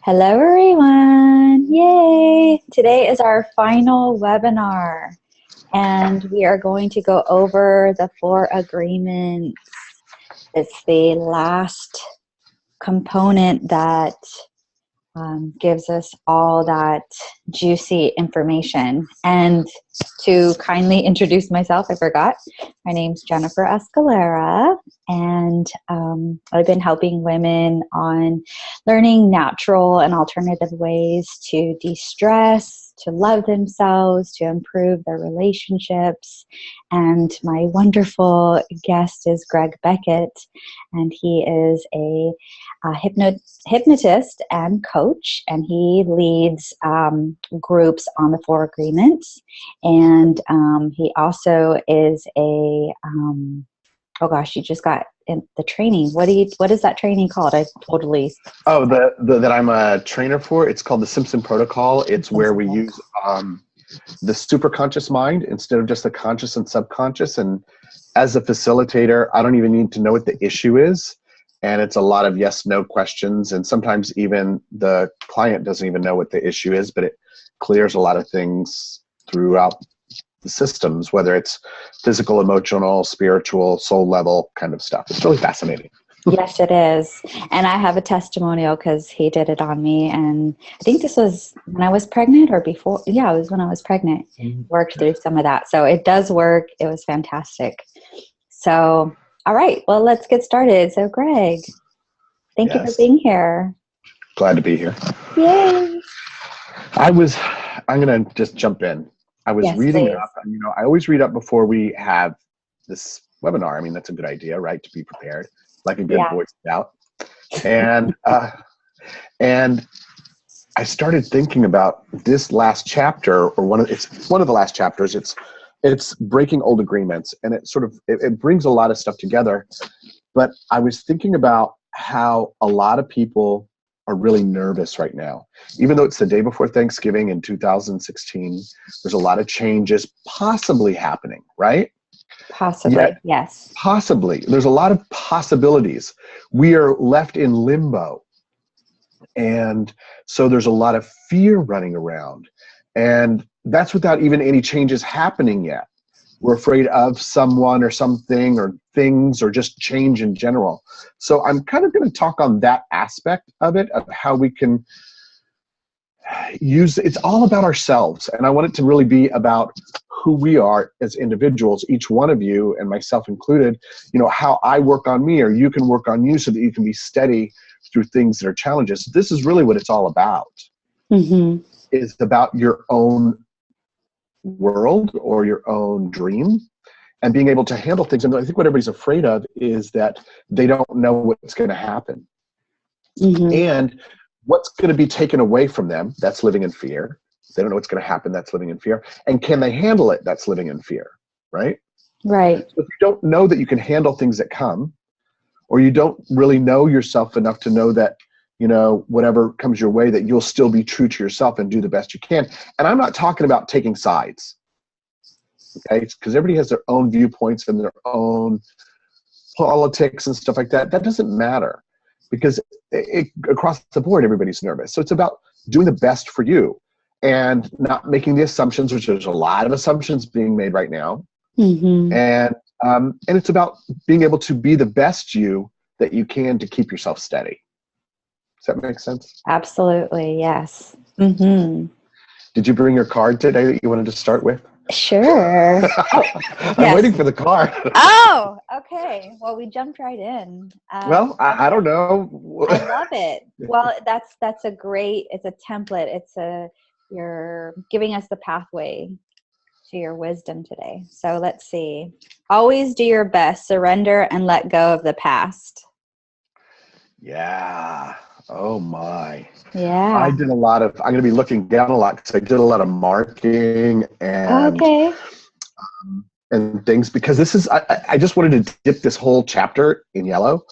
Hello, everyone. Yay. Today is our final webinar, and we are going to go over the 4 agreements. It's the last component that gives us all that juicy information. And to kindly introduce myself, I forgot. My name's Jennifer Escalera, and I've been helping women on learning natural and alternative ways to de-stress, to love themselves, to improve their relationships. And my wonderful guest is Greg Beckett, and he is a hypnotist and coach, and he leads groups on the 4 agreements. And he also is a oh gosh, you just got in the training. What is that training called? I totally. Oh, that I'm a trainer for. It's called the Simpson Protocol. It's where we use the superconscious mind instead of just the conscious and subconscious. And as a facilitator, I don't even need to know what the issue is. And it's a lot of yes/no questions. And sometimes even the client doesn't even know what the issue is, but it clears a lot of things throughout the systems, whether it's physical, emotional, spiritual, soul level kind of stuff. It's really fascinating. Yes, it is. And I have a testimonial because he did it on me. And I think this was when I was pregnant or before. Yeah, it was when I was pregnant. Worked through some of that. So it does work. It was fantastic. So, all right. Well, let's get started. So, Greg, thank you for being here. Glad to be here. Yay. I'm going to just jump in. I was reading up. I always read up before we have this webinar. I mean, that's a good idea, right? To be prepared, like a good Boy Scout. And I started thinking about this last chapter, or it's one of the last chapters. It's breaking old agreements, and it brings a lot of stuff together. But I was thinking about how a lot of people are really nervous right now. Even though it's the day before Thanksgiving in 2016, there's a lot of changes possibly happening, right? Possibly, yes. Possibly. There's a lot of possibilities. We are left in limbo. And so there's a lot of fear running around. And that's without even any changes happening yet. We're afraid of someone or something or things or just change in general. So I'm kind of going to talk on that aspect of it, of how we can it's all about ourselves. And I want it to really be about who we are as individuals, each one of you and myself included, how I work on me or you can work on you so that you can be steady through things that are challenges. This is really what it's all about. Mm-hmm. It's about your own world or your own dream and being able to handle things. And I think what everybody's afraid of is that they don't know what's going to happen. Mm-hmm. And what's going to be taken away from them, that's living in fear. They don't know what's going to happen, that's living in fear. And can they handle it, that's living in fear, right? Right. So if you don't know that you can handle things that come, or you don't really know yourself enough to know that, whatever comes your way, that you'll still be true to yourself and do the best you can. And I'm not talking about taking sides, okay? Because everybody has their own viewpoints and their own politics and stuff like that. That doesn't matter because across the board, everybody's nervous. So it's about doing the best for you and not making the assumptions, which there's a lot of assumptions being made right now. Mm-hmm. And it's about being able to be the best you that you can to keep yourself steady. Does that make sense? Absolutely, yes. Mm-hmm. Did you bring your card today that you wanted to start with? Sure. I'm waiting for the card. Oh, okay. Well, we jumped right in. Well, I don't know. I love it. Well, it's a template. You're giving us the pathway to your wisdom today. So let's see. Always do your best. Surrender and let go of the past. Yeah. Oh my. Yeah. I'm going to be looking down a lot because I did a lot of marking and things, because I just wanted to dip this whole chapter in yellow,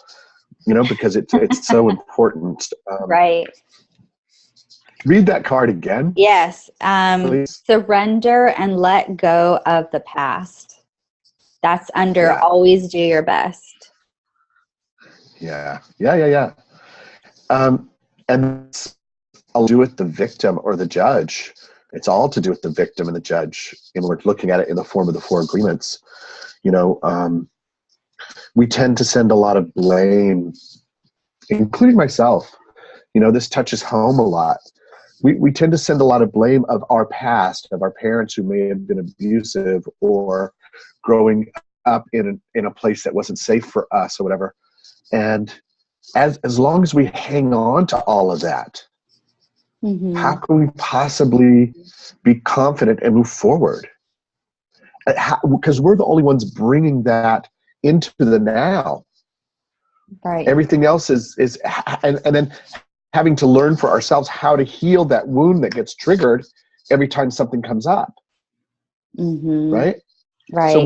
because it's so important. Right. Read that card again. Yes. Surrender and let go of the past. That's under always do your best. Yeah. And it's all to do with the victim or the judge. It's all to do with the victim and the judge. And we're looking at it in the form of the four agreements. We tend to send a lot of blame, including myself. This touches home a lot. We tend to send a lot of blame of our past, of our parents who may have been abusive or growing up in a place that wasn't safe for us or whatever. And as long as we hang on to all of that, how can we possibly be confident and move forward? Because we're the only ones bringing that into the now. Right. Everything else is and then having to learn for ourselves how to heal that wound that gets triggered every time something comes up. Right? Right. I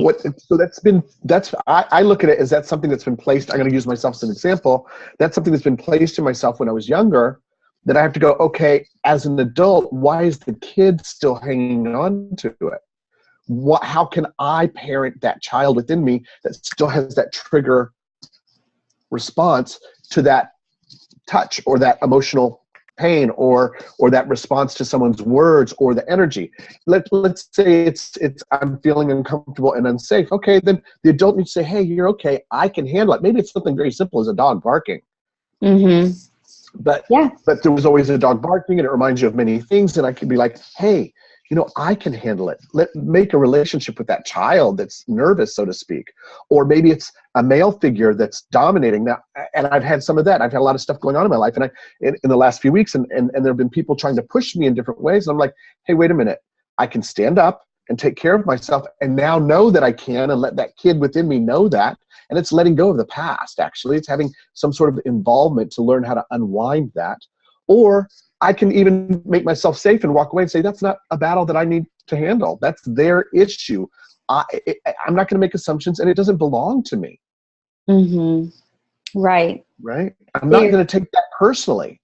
look at it as that's something that's been placed. I'm going to use myself as an example. That's something that's been placed in myself when I was younger, that I have to go, okay, as an adult, why is the kid still hanging on to it? How can I parent that child within me that still has that trigger response to that touch or that emotional pain or that response to someone's words or the energy? Let's say it's I'm feeling uncomfortable and unsafe. Okay, then the adult needs to say, hey, you're okay. I can handle it. Maybe it's something very simple as a dog barking. But there was always a dog barking, and it reminds you of many things. And I could be like, hey, I can handle it. Make a relationship with that child that's nervous, so to speak. Or maybe it's a male figure that's dominating. Now, and I've had some of that. I've had a lot of stuff going on in my life, and in the last few weeks, and there have been people trying to push me in different ways. And I'm like, hey, wait a minute. I can stand up and take care of myself, and now know that I can, and let that kid within me know that. And it's letting go of the past, actually. It's having some sort of involvement to learn how to unwind that. Or I can even make myself safe and walk away and say, that's not a battle that I need to handle. That's their issue. I'm not going to make assumptions, and it doesn't belong to me. Right. Right? I'm not going to take that personally.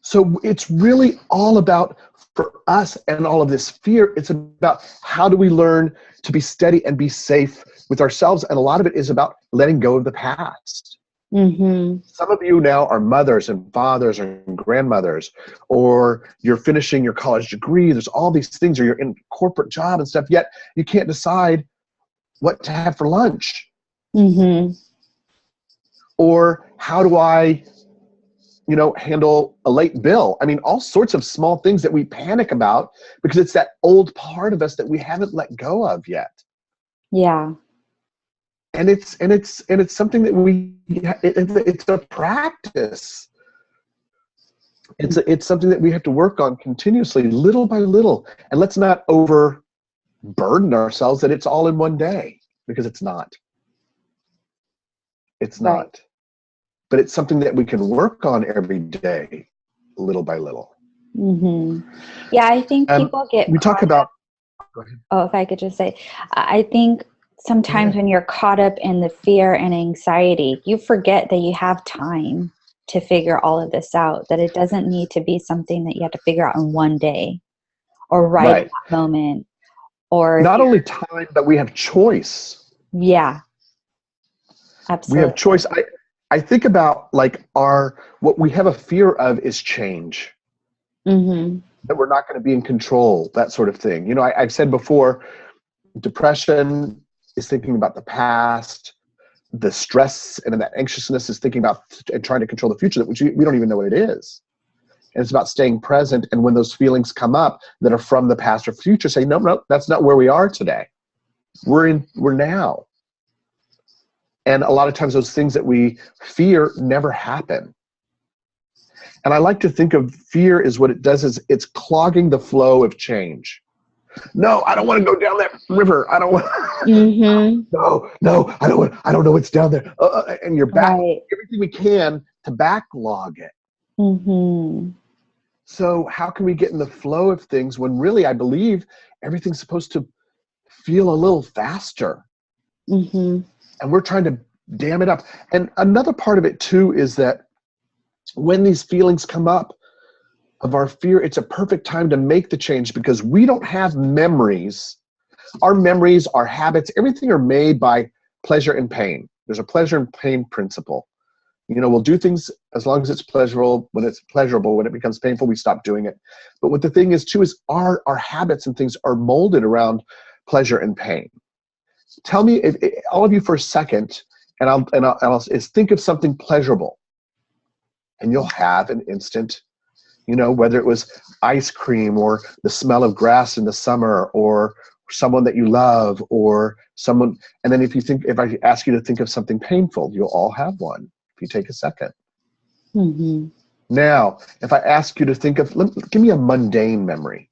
So it's really all about, for us and all of this fear, it's about how do we learn to be steady and be safe with ourselves. And a lot of it is about letting go of the past. Some of you now are mothers and fathers and grandmothers, or you're finishing your college degree. There's all these things, or you're in a corporate job and stuff, yet you can't decide what to have for lunch. Or how do I handle a late bill? I mean, all sorts of small things that we panic about because it's that old part of us that we haven't let go of yet. Yeah. And it's something that it's a practice. It's something that we have to work on continuously, little by little. And let's not overburden ourselves that it's all in one day, because it's not. It's not. Right. But it's something that we can work on every day, little by little. Yeah, I think people get we talk about. Go ahead. Oh, if I could just say, I think sometimes when you're caught up in the fear and anxiety, you forget that you have time to figure all of this out, that it doesn't need to be something that you have to figure out in one day or right at that moment. Or not only time, but we have choice. Yeah, absolutely. We have choice. I think about what we have a fear of is change. That we're not going to be in control, that sort of thing. I've said before, depression is thinking about the past. The stress and that anxiousness is thinking about and trying to control the future, which we don't even know what it is. And it's about staying present. And when those feelings come up that are from the past or future, say, no, that's not where we are today. We're now. And a lot of times those things that we fear never happen. And I like to think of fear as what it does is it's clogging the flow of change. No, I don't want to go down that river. I don't want. No, I don't want. I don't know what's down there. And you're back everything we can to backlog it. So how can we get in the flow of things when really I believe everything's supposed to feel a little faster? And we're trying to dam it up. And another part of it too is that when these feelings come up of our fear, it's a perfect time to make the change, because we don't have memories. Our memories, our habits, everything are made by pleasure and pain. There's a pleasure and pain principle. We'll do things as long as it's pleasurable. When it's pleasurable, when it becomes painful, we stop doing it. But what the thing is too is our habits and things are molded around pleasure and pain. Tell me, if all of you for a second, and I'll is think of something pleasurable, and you'll have an instant, whether it was ice cream or the smell of grass in the summer or someone that you love or someone. And then if I ask you to think of something painful, you'll all have one if you take a second. Mm-hmm. Now, if I ask you to think of, give me a mundane memory,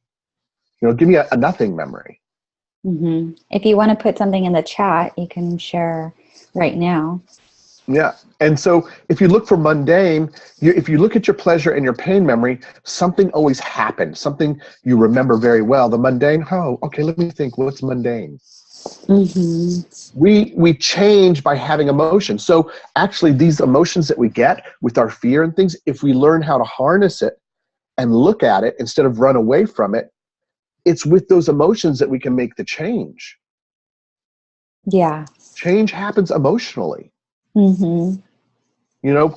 give me a nothing memory. Mm-hmm. If you want to put something in the chat, you can share right now. Yeah. And so if you look for mundane, if you look at your pleasure and your pain memory, something always happened, something you remember very well. The mundane, okay, let me think, what's mundane? Mm-hmm. We change by having emotion. So actually these emotions that we get with our fear and things, if we learn how to harness it and look at it instead of run away from it, it's with those emotions that we can make the change. Yeah. Change happens emotionally. Mm-hmm.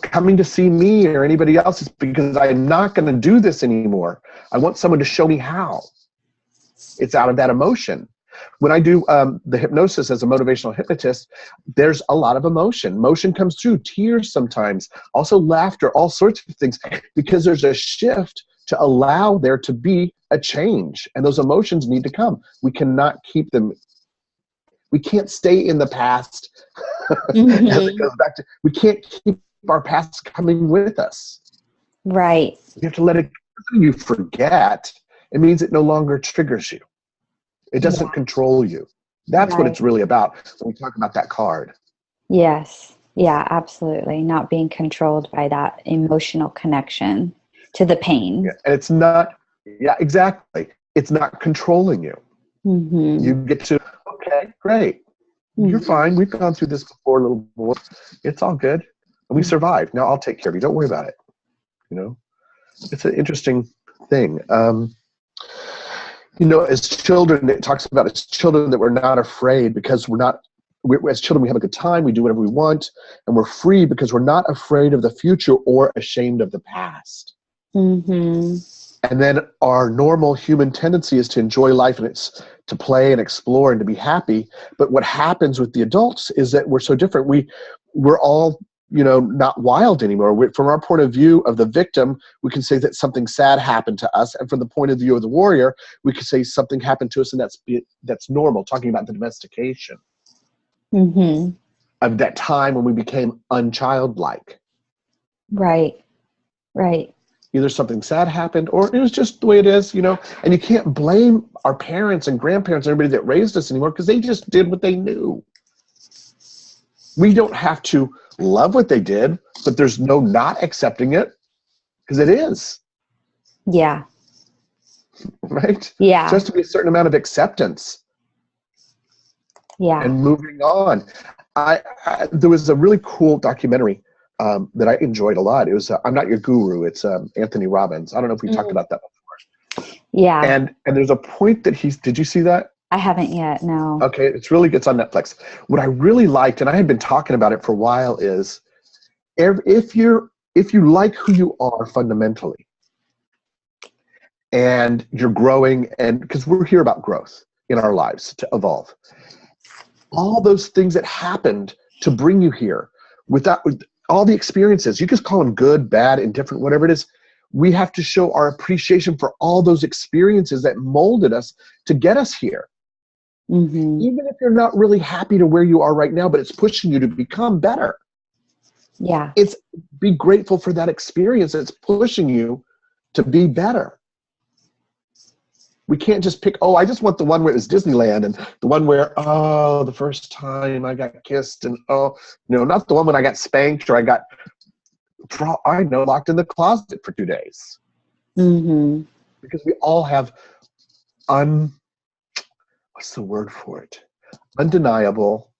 Coming to see me or anybody else is because I'm not going to do this anymore. I want someone to show me how. It's out of that emotion. When I do the hypnosis as a motivational hypnotist, there's a lot of emotion. Emotion comes through, tears sometimes, also laughter, all sorts of things, because there's a shift to allow there to be a change. And those emotions need to come. We cannot keep them. We can't stay in the past. Mm-hmm. As it goes back to, we can't keep our past coming with us. Right. You have to let it, you forget, it means it no longer triggers you. It doesn't control you. That's what it's really about when we talk about that card. Yes. Yeah, absolutely. Not being controlled by that emotional connection to the pain. Yeah. And it's not, exactly. It's not controlling you. Mm-hmm. You get to, okay, great. Mm-hmm. You're fine. We've gone through this before, little boy. It's all good. And we survived. Now I'll take care of you. Don't worry about it. It's an interesting thing. As children, it talks about as children that we're not afraid because as children, we have a good time, we do whatever we want, and we're free because we're not afraid of the future or ashamed of the past. Mm-hmm. And then our normal human tendency is to enjoy life, and it's to play and explore and to be happy. But what happens with the adults is that we're so different. We're all not wild anymore. From our point of view of the victim, we can say that something sad happened to us. And from the point of view of the warrior, we could say something happened to us, and that's normal, talking about the domestication of that time when we became unchildlike. Right. Either something sad happened or it was just the way it is, and you can't blame our parents and grandparents and everybody that raised us anymore because they just did what they knew. We don't have to love what they did, but there's no not accepting it because it is. Yeah. Right? Yeah. Just to be a certain amount of acceptance. Yeah. And moving on. There was a really cool documentary that I enjoyed a lot. It was I'm Not Your Guru. It's Anthony Robbins. I don't know if we talked about that before. Yeah. And there's a point that did you see that? I haven't yet, no. Okay, it's on Netflix. What I really liked, and I had been talking about it for a while, is if you like who you are fundamentally, and you're growing, and because we're here about growth in our lives to evolve, all those things that happened to bring you here, with all the experiences, you just call them good, bad, indifferent, whatever it is. We have to show our appreciation for all those experiences that molded us to get us here. Mm-hmm. Even if you're not really happy to where you are right now, but it's pushing you to become better. Yeah. It's be grateful for that experience that's pushing you to be better. We can't just pick, I just want the one where it was Disneyland and the one where, the first time I got kissed and, not the one when I got spanked or I got, locked in the closet for 2 days. Mm-hmm. Because we all have what's the word for it? Undeniable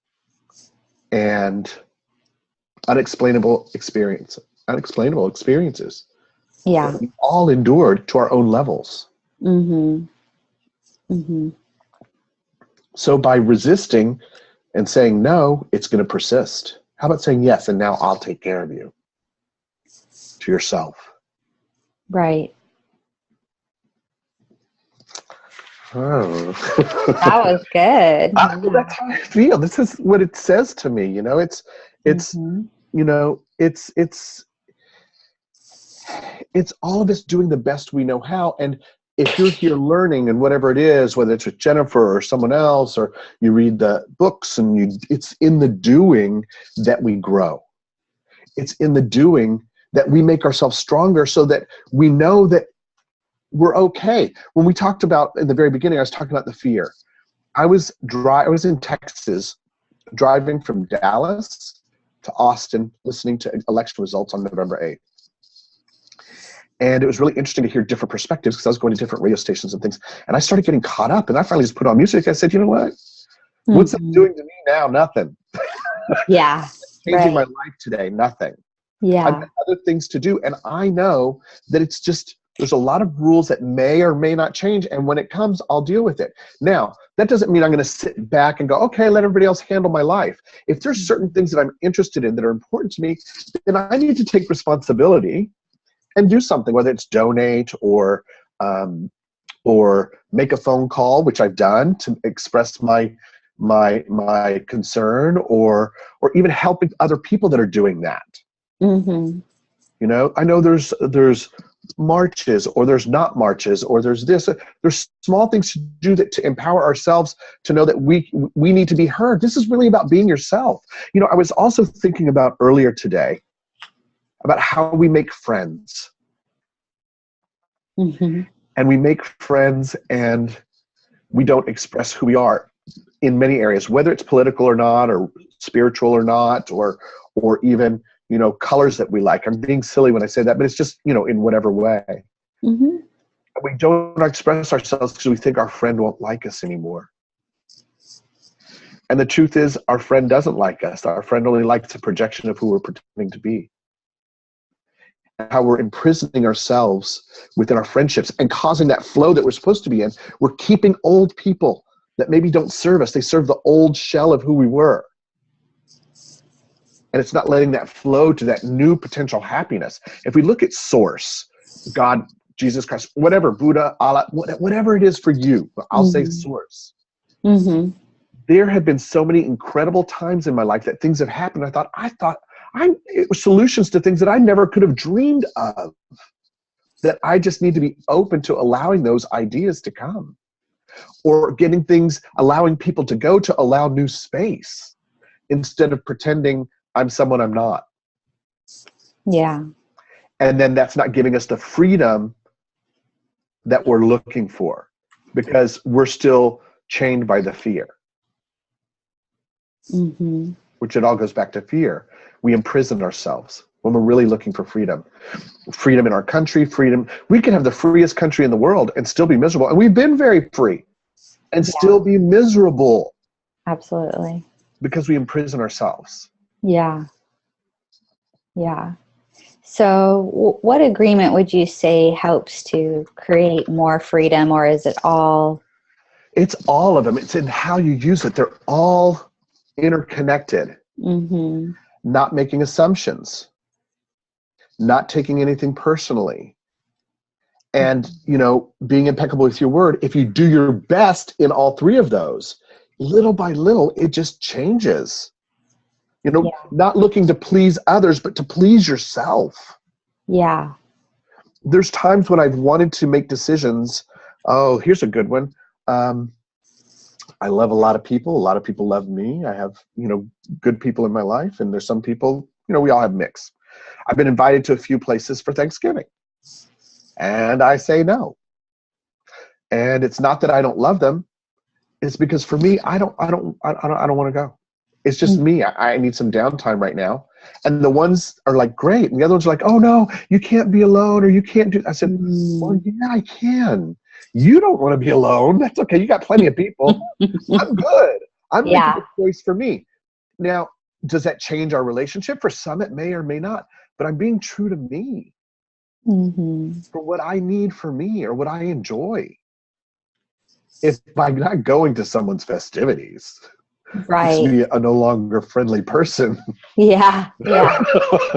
and unexplainable experiences. Yeah. That we all endured to our own levels. Mm-hmm. Mm-hmm. So by resisting and saying no, it's going to persist. How about saying yes, and now I'll take care of you? to yourself. Right. Oh. That was good. That's how I feel. This is what it says to me. It's, Mm-hmm. it's all of us doing the best we know how. And if you're here learning and whatever it is, whether it's with Jennifer or someone else, or you read the books and it's in the doing that we grow. It's in the doing that we make ourselves stronger so that we know that we're okay. When we talked about in the very beginning, I was talking about the fear. I was in Texas, driving from Dallas to Austin, listening to election results on November 8th. And it was really interesting to hear different perspectives because I was going to different radio stations and things. And I started getting caught up, and I finally just put on music. I said, you know what? What's it doing to me now? Nothing. Yeah. Changing my life today? Nothing. Yeah. I've got other things to do. And I know that it's just, there's a lot of rules that may or may not change. And when it comes, I'll deal with it. Now, that doesn't mean I'm going to sit back and go, okay, let everybody else handle my life. If there's certain things that I'm interested in that are important to me, then I need to take responsibility and do something, whether it's donate or make a phone call, which I've done to express my concern, or even helping other people that are doing that. Mm-hmm. I know there's marches, or there's not marches, or there's this. There's small things to do to empower ourselves to know that we need to be heard. This is really about being yourself. I was also thinking about earlier today about how we make friends. Mm-hmm. And we make friends and we don't express who we are in many areas, whether it's political or not, or spiritual or not, or even, colors that we like. I'm being silly when I say that, but it's just, in whatever way. Mm-hmm. We don't express ourselves because we think our friend won't like us anymore. And the truth is, our friend doesn't like us. Our friend only likes a projection of who we're pretending to be. How we're imprisoning ourselves within our friendships and causing that flow that we're supposed to be in. We're keeping old people that maybe don't serve us. They serve the old shell of who we were. And it's not letting that flow to that new potential happiness. If we look at source, God, Jesus Christ, whatever, Buddha, Allah, whatever it is for you, I'll say source. Mm-hmm. There have been so many incredible times in my life that things have happened. I thought it was solutions to things that I never could have dreamed of, that I just need to be open to allowing those ideas to come, or getting things, allowing people to go to allow new space instead of pretending I'm someone I'm not. Yeah. And then that's not giving us the freedom that we're looking for, because we're still chained by the fear. Mm-hmm. Which it all goes back to fear. We imprison ourselves when we're really looking for freedom. Freedom in our country, freedom. We can have the freest country in the world and still be miserable. And we've been very free and still be miserable. Absolutely. Because we imprison ourselves. Yeah. Yeah. So what agreement would you say helps to create more freedom, or is it all? It's all of them. It's in how you use it. They're all interconnected. Mm-hmm. Not making assumptions, not taking anything personally, and being impeccable with your word. If you do your best in all three of those, little by little, it just changes. Not looking to please others, but to please yourself. Yeah. There's times when I've wanted to make decisions. Oh, here's a good one. I love a lot of people. A lot of people love me. I have, good people in my life. And there's some people, we all have mix. I've been invited to a few places for Thanksgiving. And I say no. And it's not that I don't love them. It's because for me, I don't want to go. It's just me. I need some downtime right now. And the ones are like, great. And the other ones are like, oh no, you can't be alone, or you can't do. I said, well, yeah, I can. You don't want to be alone. That's okay. You got plenty of people. I'm good. I'm making a choice for me. Now, does that change our relationship? For some, it may or may not. But I'm being true to me. For what I need for me, or what I enjoy. If I'm not going to someone's festivities, Makes Right. me a no longer friendly person. Yeah. Yeah.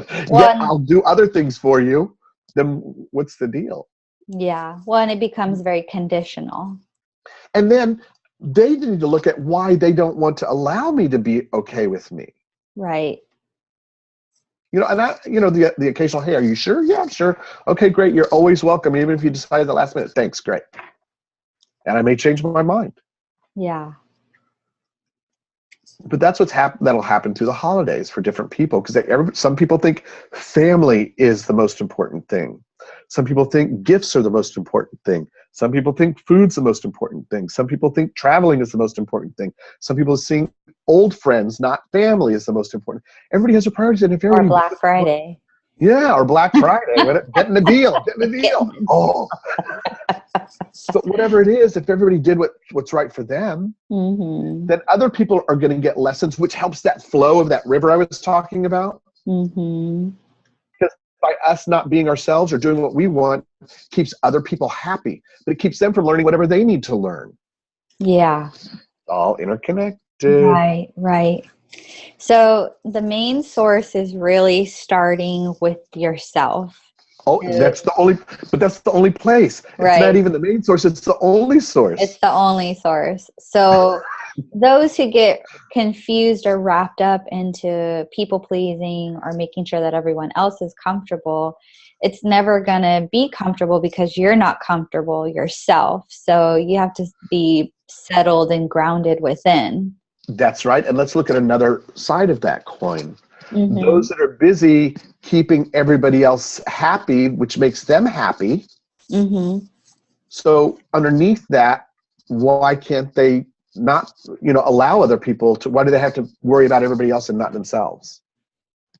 Yet Well, I'll do other things for you. Then what's the deal? yeah. Well, and it becomes very conditional. And then they need to look at why they don't want to allow me to be okay with me. Right. The occasional, hey, are you sure? Yeah, I'm sure. Okay, great. You're always welcome, even if you decide at the last minute. Thanks, great. And I may change my mind. Yeah. But that's that'll happen through the holidays for different people, because some people think family is the most important thing. Some people think gifts are the most important thing. Some people think food's the most important thing. Some people think traveling is the most important thing. Some people think old friends, not family, is the most important. Everybody has their priorities, and if Or everybody, Black Friday. yeah, or Black Friday, getting the deal, getting the deal. Getting- Oh, but whatever it is, if everybody did what's right for them, Mhm. then other people are going to get lessons, which helps that flow of that river I was talking about. Mhm. Because by us not being ourselves or doing what we want, keeps other people happy, but it keeps them from learning whatever they need to learn. Yeah. All interconnected. Right. Right. So the main source is really starting with yourself. Oh, that's the only place. It's not Right. even the main source. It's the only source. It's the only source. So those who get confused or wrapped up into people pleasing or making sure that everyone else is comfortable, it's never going to be comfortable because you're not comfortable yourself. So you have to be settled and grounded within. That's right. And let's look at another side of that coin. Mm-hmm. Those that are busy keeping everybody else happy, which makes them happy. Mm-hmm. So underneath that, why can't they not, allow other people to, why do they have to worry about everybody else and not themselves?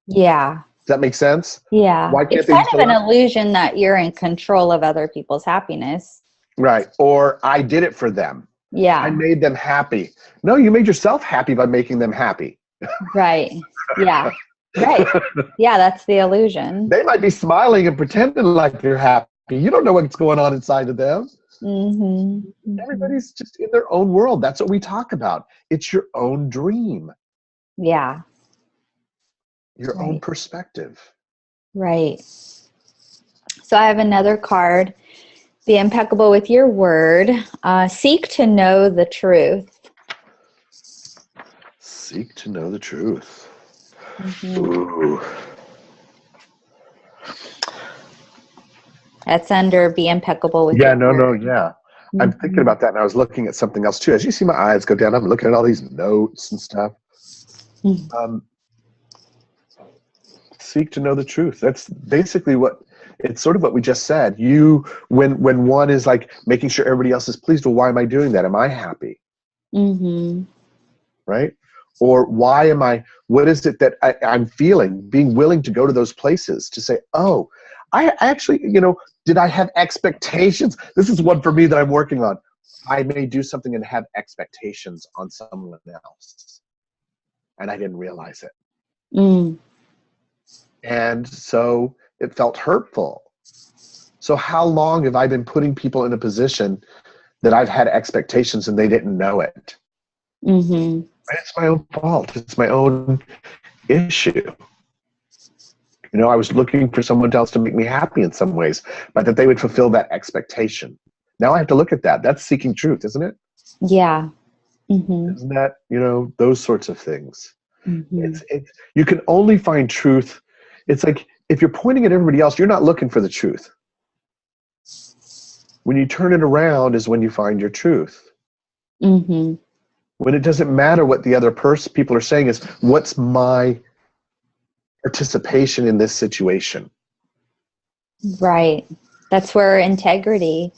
Yeah. Does that make sense? Yeah. Why can't It's they kind just of an allow? illusion that you're in control of other people's happiness. Right. Or I did it for them. I Yeah. made them happy. No, you made yourself happy by making them happy. Right. Yeah. Right. Yeah, that's the illusion. They might be smiling and pretending like they're happy. You don't know what's going on inside of them. Mm-hmm. Mm-hmm. Everybody's just in their own world. That's what we talk about. It's your own dream, Yeah. your own Right. perspective. Right. So I have another card. Be impeccable with your word. Seek to know the truth. Seek to know the truth. Mm-hmm. Ooh. That's under be impeccable with Yeah, your no, word. yeah. I'm thinking Mm-hmm. about that, and I was looking at something else too. As you see my eyes go down, I'm looking at all these notes and stuff. Um, seek to know the truth. That's basically it's sort of what we just said. When one is like making sure everybody else is pleased, well, why am I doing that? Am I happy? Mm-hmm. Right? Or what is it that I'm feeling? Being willing to go to those places to say, oh, I actually, did I have expectations? This is one for me that I'm working on. I may do something and have expectations on someone else, and I didn't realize it. Mm. And so it felt hurtful. So how long have I been putting people in a position that I've had expectations and they didn't know it? Mm-hmm. It's my own fault. It's my own issue. I was looking for someone else to make me happy in some ways, but that they would fulfill that expectation. Now I have to look at that. That's seeking truth, isn't it? Yeah. Mm-hmm. Isn't that, those sorts of things? Mm-hmm. It's you can only find truth. It's like if you're pointing at everybody else, you're not looking for the truth. When you turn it around is when you find your truth. Mm-hmm. When it doesn't matter what the other people are saying, is what's my participation in this situation? Right. That's where integrity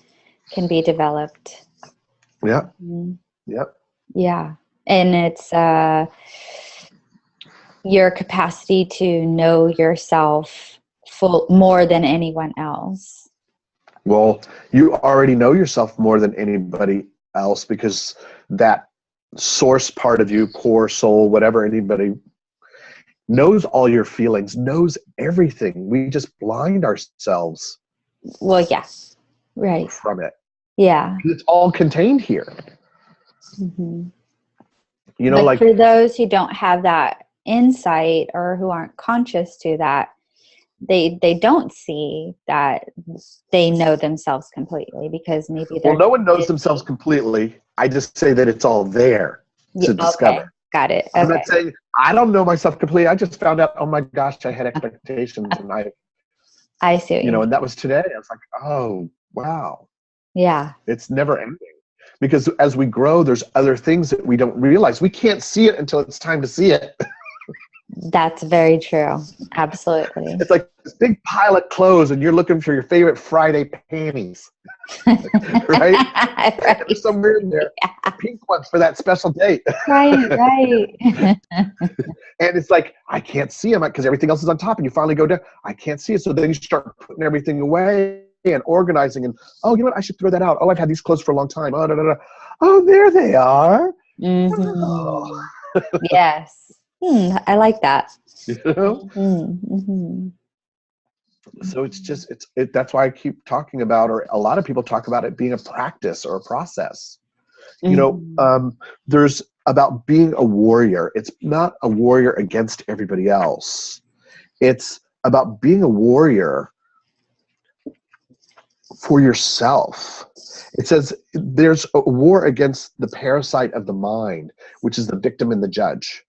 can be developed. Yeah. Mm-hmm. Yep. Yeah. And it's your capacity to know yourself more than anyone else. Well, you already know yourself more than anybody else, because that source part of you, core, soul, whatever, anybody knows all your feelings, knows everything. We just blind ourselves Well, yeah. Right. from it. Yeah. It's all contained here. Mm-hmm. You know, But like, for those who don't have that insight or who aren't conscious to that, they don't see that they know themselves completely because maybe well, they're no one knows themselves busy. completely. I just say that it's all there Yeah, to okay, discover. got it. I'm Okay, not saying I don't know myself completely. I just found out, oh my gosh, I had expectations, and I see what you and mean. that was today. I was like, oh, wow. Yeah, It's never ending. Because as we grow, there's other things that we don't realize. We can't see it until it's time to see it. that's very true. Absolutely. It's like this big pile of clothes, and you're looking for your favorite Friday panties, right? There's Right. somewhere in there, the pink ones for that special date. Right, right. And it's like, I can't see them because everything else is on top, and you finally go down, I can't see it. So then you start putting everything away and organizing, and, oh, you know what, I should throw that out. Oh, I've had these clothes for a long time. Oh, da, da, da. Oh, there they are. Oh. Hmm. Yes. I like that. You know? Hmm. So it's just, that's why I keep talking about, or a lot of people talk about it being a practice or a process. You know, Hmm. there's about being a warrior. It's not a warrior against everybody else. It's about being a warrior for yourself. It says there's a war against the parasite of the mind, which is the victim and the judge.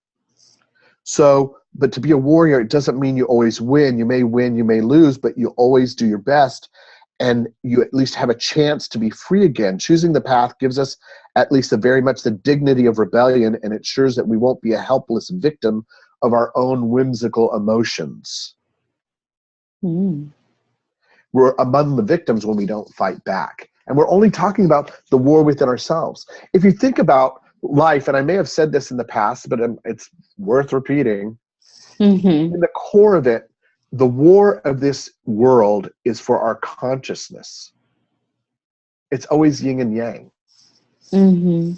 So, but to be a warrior, it doesn't mean you always win. You may win, you may lose, but you always do your best. And you at least have a chance to be free again. Choosing the path gives us at least very much the dignity of rebellion, and it ensures that we won't be a helpless victim of our own whimsical emotions. Mm. We're among the victims when we don't fight back. And we're only talking about the war within ourselves. If you think about life, and I may have said this in the past, but it's worth repeating, Hmm. in the core of it, the war of this world is for our consciousness. It's always yin and yang. Hmm.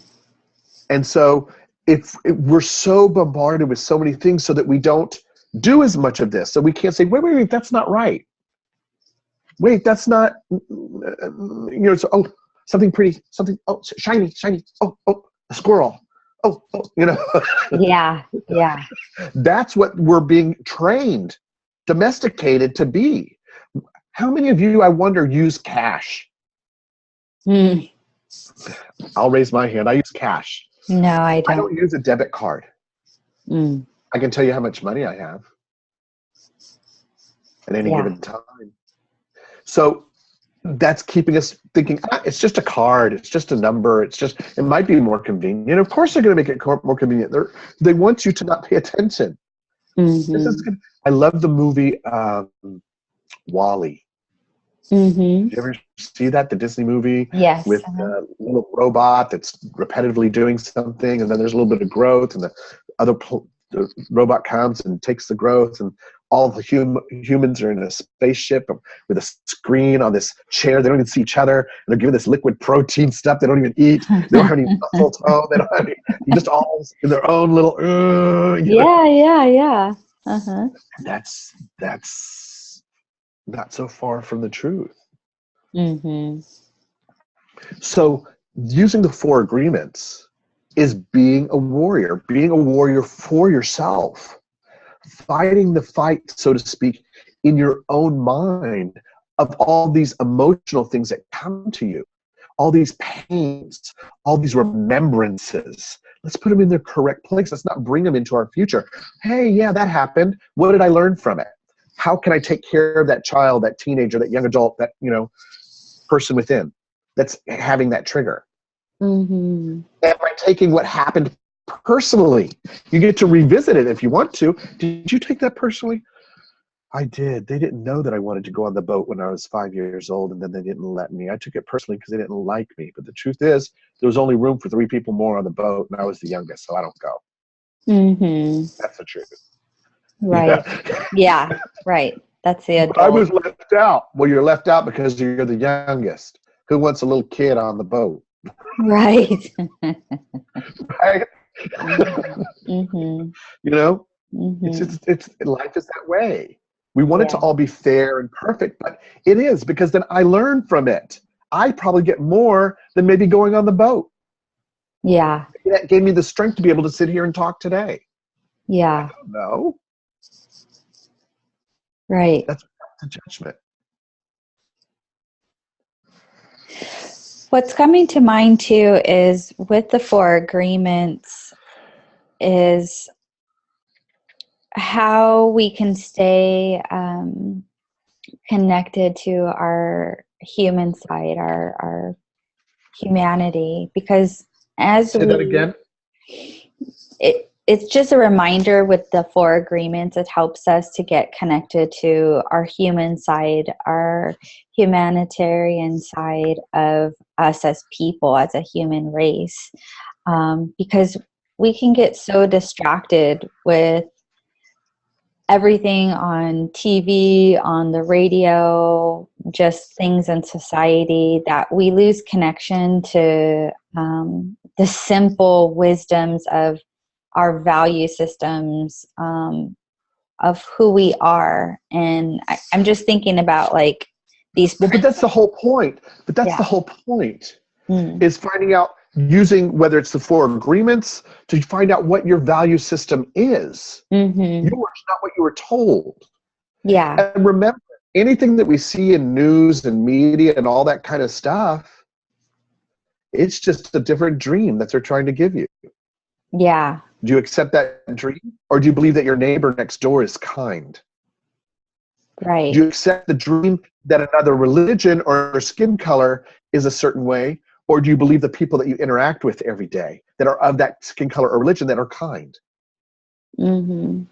And so if we're so bombarded with so many things so that we don't do as much of this. So we can't say, wait, that's not right. Wait, that's not, so, oh, something pretty, something, oh, shiny, oh, a squirrel. Oh, Yeah, yeah. That's what we're being trained, domesticated to be. How many of you, I wonder, use cash? Mm. I'll raise my hand. I use cash. No, I I don't. don't use a debit card. Mm. I can tell you how much money I have at any Yeah. given time. So that's keeping us thinking, it's just a card. It's just a number. It might be more convenient. Of course, they're going to make it more convenient. They want you to not pay attention. This is Hmm. good. I love the movie Wall-E. Hmm. Did you ever see that? The Disney movie Yes. with the little robot that's repetitively doing something, and then there's a little bit of growth, and the robot comes and takes the growth, and all the humans are in a spaceship with a screen on this chair. They don't even see each other. And they're given this liquid protein stuff they don't even eat. They don't have any muscle tone. They don't have any, just all in their own little. Yeah, yeah, yeah. Uh-huh. That's not so far from the truth. Hmm. So using the 4 agreements is being a warrior for yourself, fighting the fight, so to speak, in your own mind of all these emotional things that come to you, all these pains, all these remembrances. Let's put them in their correct place. Let's not bring them into our future. Hey, yeah, that happened. What did I learn from it? How can I take care of that child, that teenager, that young adult, that person within that's having that trigger? Hmm. Am I taking what happened personally? You get to revisit it if you want to. Did you take that personally? I did. They didn't know that I wanted to go on the boat when I was 5 years old, and then they didn't let me. I took it personally because they didn't like me. But the truth is, there was only room for 3 people more on the boat, and I was the youngest, so I don't go. Hmm. That's the truth. Right. Yeah. Yeah, right. That's the But I adult. was left out. Well, you're left out because you're the youngest. Who wants a little kid on the boat? Right. Right? Hmm. You know? Hmm. It's life is that way. We want it to Yeah. all be fair and perfect, but it is, because then I learn from it. I probably get more than maybe going on the boat. Yeah. That gave me the strength to be able to sit here and talk today. Yeah. No. Right. That's the judgment. What's coming to mind too is with the 4 agreements is how we can stay connected to our human side, our humanity, because as Say that again. It's just a reminder with the 4 agreements. It helps us to get connected to our human side, our humanitarian side of us as people, as a human race, because we can get so distracted with everything on TV, on the radio, just things in society, that we lose connection to the simple wisdoms of our value systems, of who we are. And I'm just thinking about like these. Well, but that's the whole point. Yeah. The whole point is finding out, using whether it's the 4 agreements to find out what your value system is. Mm-hmm. Yours, not what you were told. Yeah. And remember, anything that we see in news and media and all that kind of stuff, it's just a different dream that they're trying to give you. Yeah. Do you accept that dream? Or do you believe that your neighbor next door is kind? Right. Do you accept the dream that another religion or skin color is a certain way? Or do you believe the people that you interact with every day that are of that skin color or religion that are kind? Mm-hmm.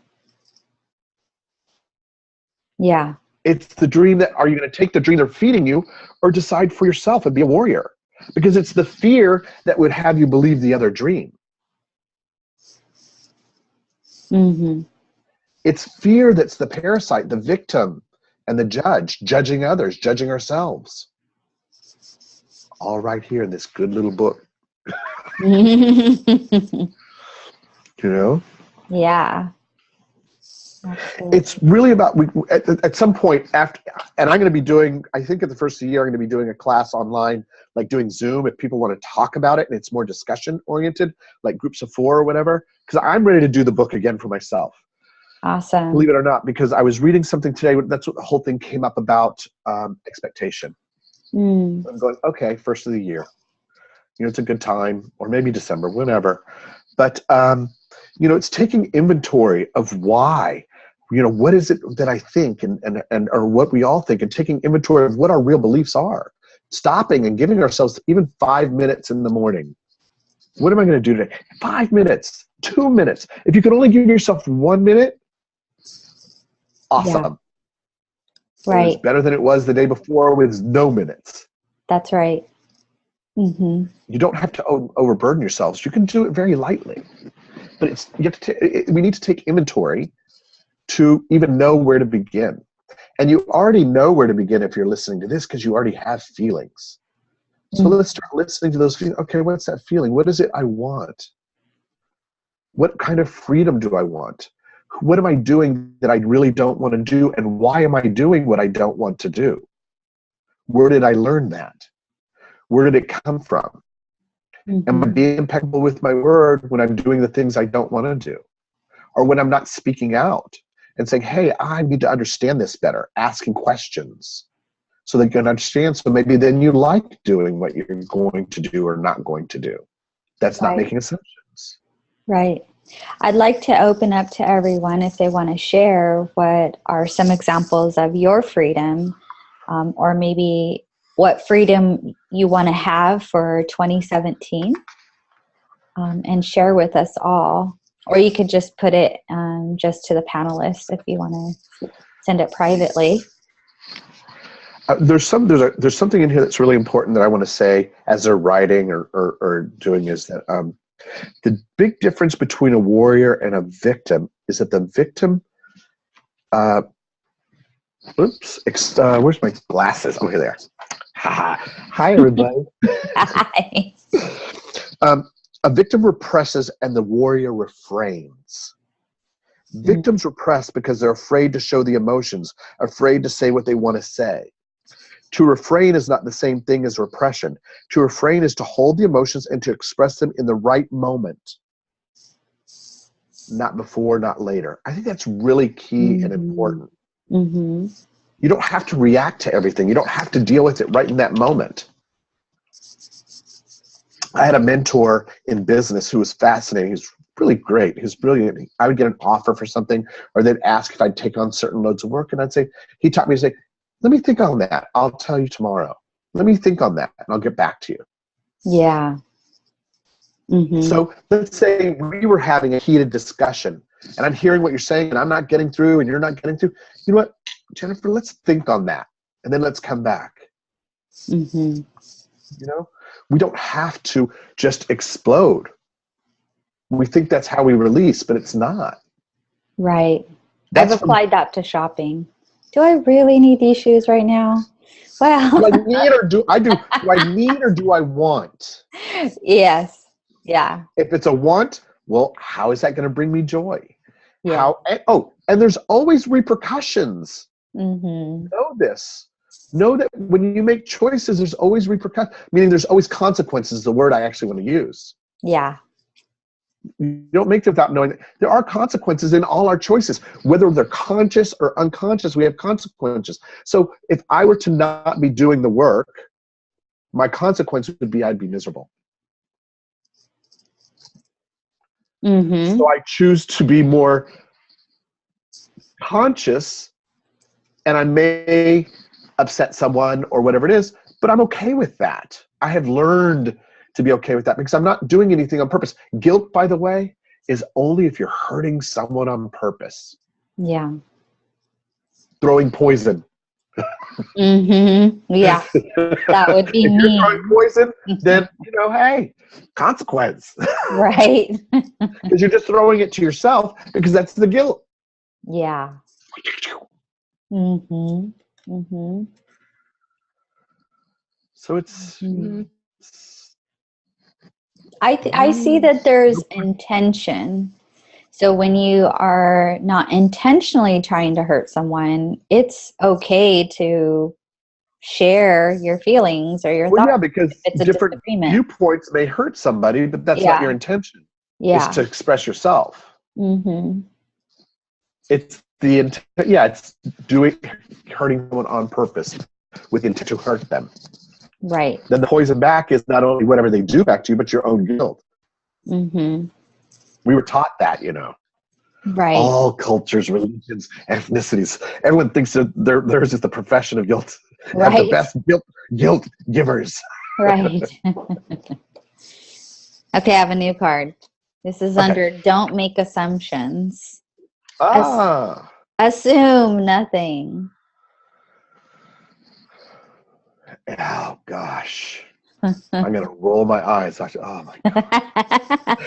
Yeah. It's the dream that, are you going to take the dream they're feeding you or decide for yourself and be a warrior? Because it's the fear that would have you believe the other dream. Mm-hmm. It's fear that's the parasite, the victim, and the judge, judging others, judging ourselves. All right here in this good little book. You know? Yeah. Absolutely. It's really about, at some point after, and I'm going to be doing, I think at the first of the year, I'm going to be doing a class online, like doing Zoom if people want to talk about it and it's more discussion oriented, like groups of 4 or whatever, because I'm ready to do the book again for myself. Awesome. Believe it or not, because I was reading something today, that's what the whole thing came up about, expectation. I'm going, okay, first of the year, it's a good time, or maybe December, whenever. But, it's taking inventory of why, what is it that I think and or what we all think, and taking inventory of what our real beliefs are. Stopping and giving ourselves even 5 minutes in the morning. What am I going to do today? 5 minutes, 2 minutes. If you could only give yourself 1 minute, awesome. Yeah. Right. It's better than it was the day before with no minutes. That's right. Mm-hmm. You don't have to overburden yourselves. You can do it very lightly. But we need to take inventory to even know where to begin. And you already know where to begin if you're listening to this, because you already have feelings. So let's start listening to those feelings. Okay, what's that feeling? What is it I want? What kind of freedom do I want? What am I doing that I really don't want to do? And why am I doing what I don't want to do? Where did I learn that? Where did it come from? Am I being impeccable with my word when I'm doing the things I don't want to do? Or when I'm not speaking out and saying, hey, I need to understand this better, asking questions so that you can understand. So maybe then you like doing what you're going to do or not going to do. That's not making assumptions. Right. I'd like to open up to everyone if they want to share what are some examples of your freedom, or maybe what freedom you want to have for 2017, and share with us all. Or you could just put it just to the panelists if you want to send it privately. There's something in here that's really important that I want to say as they're writing or doing, is that the big difference between a warrior and a victim is that the victim, where's my glasses? Oh, here they are. Hi, everybody. Hi. A victim represses and the warrior refrains. Victims repress because they're afraid to show the emotions, afraid to say what they want to say. To refrain is not the same thing as repression. To refrain is to hold the emotions and to express them in the right moment. Not before, not later. I think that's really key and important. Mm-hmm. You don't have to react to everything. You don't have to deal with it right in that moment. I had a mentor in business who was fascinating. He's really great. He's brilliant. I would get an offer for something, or they'd ask if I'd take on certain loads of work, and I'd say, he taught me to say, let me think on that. I'll tell you tomorrow. Let me think on that, and I'll get back to you. Yeah. Mm-hmm. So let's say we were having a heated discussion, and I'm hearing what you're saying, and I'm not getting through, and you're not getting through. You know what, Jennifer, let's think on that, and then let's come back. Mm-hmm. You know, we don't have to just explode. We think that's how we release, but it's not. Right. I've applied that to shopping. Do I really need these shoes right now? Well, do I need or do I want? Yes. Yeah. If it's a want, well, how is that going to bring me joy? Yeah. And there's always repercussions. Mm-hmm. Know this. Know that when you make choices, there's always repercussions. Meaning there's always consequences, the word I actually want to use. Yeah. You don't make them without knowing that there are consequences in all our choices. Whether they're conscious or unconscious, we have consequences. So if I were to not be doing the work, my consequence would be I'd be miserable. Mm-hmm. So I choose to be more conscious, and I may upset someone or whatever it is, but I'm okay with that. I have learned to be okay with that because I'm not doing anything on purpose. Guilt, by the way, is only if you're hurting someone on purpose. Yeah. Throwing poison. Mm-hmm. Yeah. That would be if me. you're throwing poison, then, hey, consequence. Right. Because you're just throwing it to yourself because that's the guilt. Yeah. Mm-hmm. Mm-hmm. So it's... I see that there's intention. So when you are not intentionally trying to hurt someone, it's okay to share your feelings or your thoughts. Yeah, because it's a different disagreement. Viewpoints may hurt somebody, but that's not your intention. Yeah. It's to express yourself. Mm-hmm. It's the intent. Yeah, it's hurting someone on purpose with the intent to hurt them. Right. Then the poison back is not only whatever they do back to you, but your own guilt. Mm-hmm. We were taught that, Right. All cultures, religions, ethnicities. Everyone thinks that theirs is the profession of guilt. Right. Have the best guilt givers. Right. Okay, I have a new card. This is under Don't Make Assumptions. Assume nothing. Oh, gosh. I'm going to roll my eyes. Oh, my God.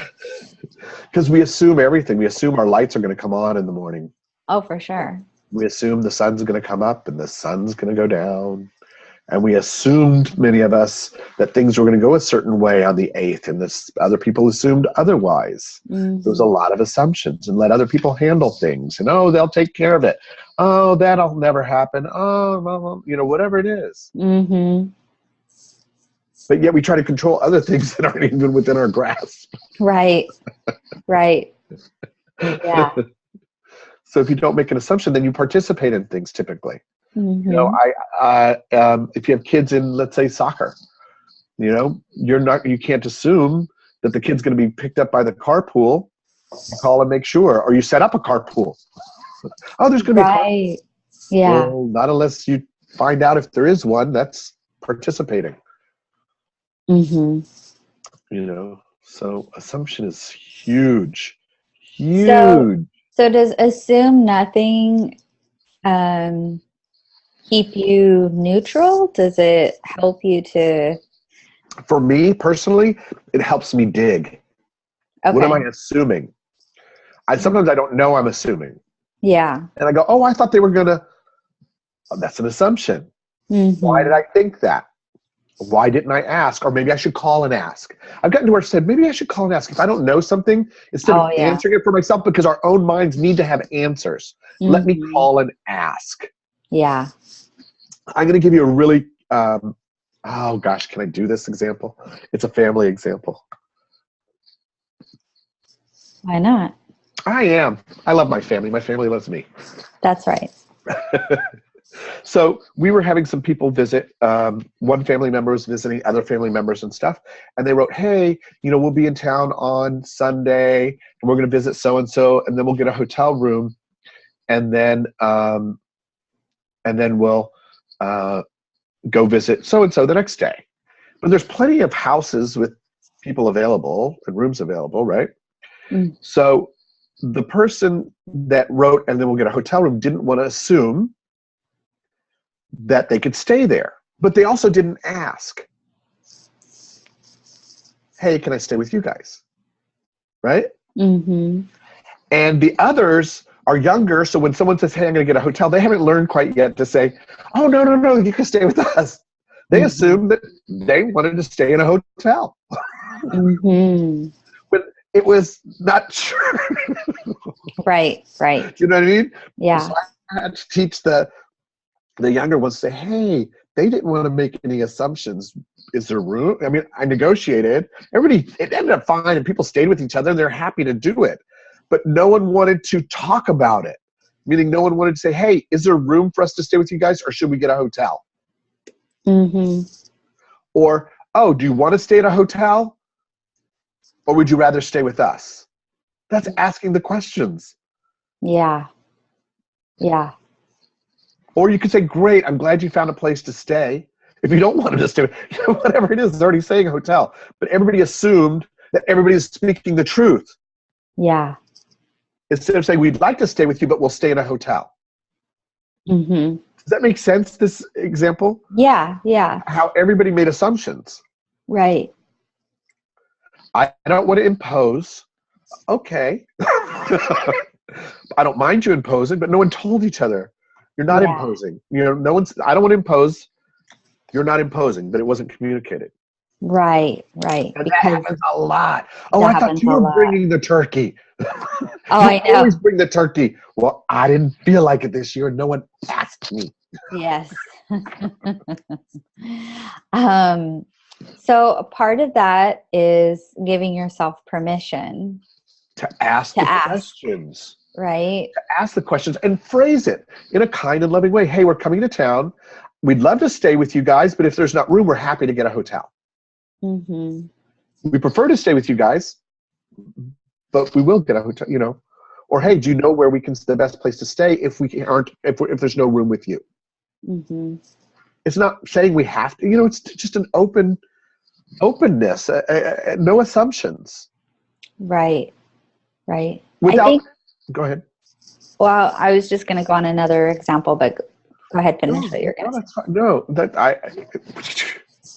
Because we assume everything. We assume our lights are going to come on in the morning. Oh, for sure. We assume the sun's going to come up and the sun's going to go down. And we assumed, many of us, that things were going to go a certain way on the 8th, and other people assumed otherwise. Mm-hmm. There was a lot of assumptions, and let other people handle things. And, they'll take care of it. Oh, that'll never happen. Oh, whatever it is. Mm-hmm. But yet we try to control other things that aren't even within our grasp. Right. Right. Yeah. So if you don't make an assumption, then you participate in things typically. Mm-hmm. If you have kids in, let's say, soccer, you can't assume that the kid's going to be picked up by the carpool. You call and make sure, or you set up a carpool. Oh, there's going to be a carpool. Yeah. Well, not unless you find out if there is one. That's participating. Mm-hmm. So assumption is huge. So does assume nothing keep you neutral? Does it help you to... For me personally, it helps me dig. Okay. What am I assuming? Sometimes I don't know I'm assuming. Yeah. And I go, I thought they were going to... Oh, that's an assumption. Mm-hmm. Why did I think that? Why didn't I ask? Or maybe I should call and ask. I've gotten to where I said, maybe I should call and ask. If I don't know something, instead of answering it for myself, because our own minds need to have answers, let me call and ask. Yeah. I'm going to give you a really oh gosh, can I do this example? It's a family example. Why not? I love my family. My family loves me. That's right. So we were having some people visit. One family member was visiting other family members and stuff. And they wrote, hey, we'll be in town on Sunday and we're going to visit so-and-so, and then we'll get a hotel room. And then we'll go visit so-and-so the next day. But there's plenty of houses with people available and rooms available, right? Mm. So the person that wrote, and then we'll get a hotel room, didn't want to assume that they could stay there. But they also didn't ask, hey, can I stay with you guys? Right? Mm-hmm. And the others are younger, so when someone says, hey, I'm going to get a hotel, they haven't learned quite yet to say, oh, no, you can stay with us. They assumed that they wanted to stay in a hotel. Mm-hmm. But it was not true. Right. Do you know what I mean? Yeah. So I had to teach the younger ones, say, hey, they didn't want to make any assumptions. Is there room? I mean, I negotiated. It ended up fine, and people stayed with each other, and they're happy to do it. But no one wanted to talk about it, meaning no one wanted to say, hey, is there room for us to stay with you guys, or should we get a hotel? Mm-hmm. Or, oh, do you want to stay at a hotel, or would you rather stay with us? That's asking the questions. Yeah. Yeah. Or you could say, great, I'm glad you found a place to stay. If you don't want to just stay, whatever it is, it's already saying a hotel. But everybody assumed that everybody is speaking the truth. Yeah. Instead of saying, we'd like to stay with you, but we'll stay in a hotel. Mm-hmm. Does that make sense, this example? Yeah. Yeah. How everybody made assumptions. Right. I don't want to impose. Okay. I don't mind you imposing, but no one told each other. You're not imposing. No one's, I don't want to impose. You're not imposing, but it wasn't communicated. Right. And that happens a lot. Oh, That I thought you were bringing the turkey. Oh, I know. Always bring the turkey. Well, I didn't feel like it this year. No one asked me. Yes. So a part of that is giving yourself permission To ask the questions. Right. To ask the questions and phrase it in a kind and loving way. Hey, we're coming to town. We'd love to stay with you guys, but if there's not room, we're happy to get a hotel. Mm-hmm. We prefer to stay with you guys, but we will get a hotel, Or, hey, do you know where the best place to stay if if there's no room with you? Mm-hmm. It's not saying we have to, it's just an openness, no assumptions. Right. Go ahead. Well, I was just going to go on another example, but go ahead, finish what you're going to say. No,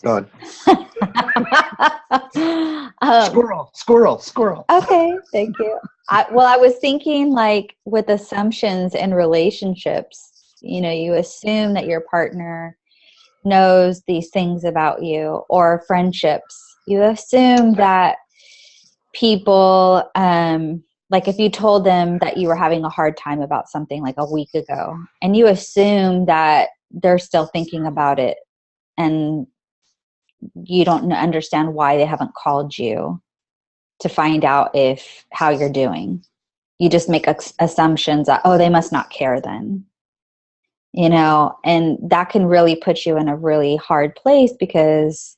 go on. Squirrel. Okay, thank you. I was thinking like with assumptions in relationships, you assume that your partner knows these things about you, or friendships. You assume that people, like if you told them that you were having a hard time about something like a week ago, and you assume that they're still thinking about it, and you don't understand why they haven't called you to find out how you're doing. You just make assumptions that, oh, they must not care then. And that can really put you in a really hard place because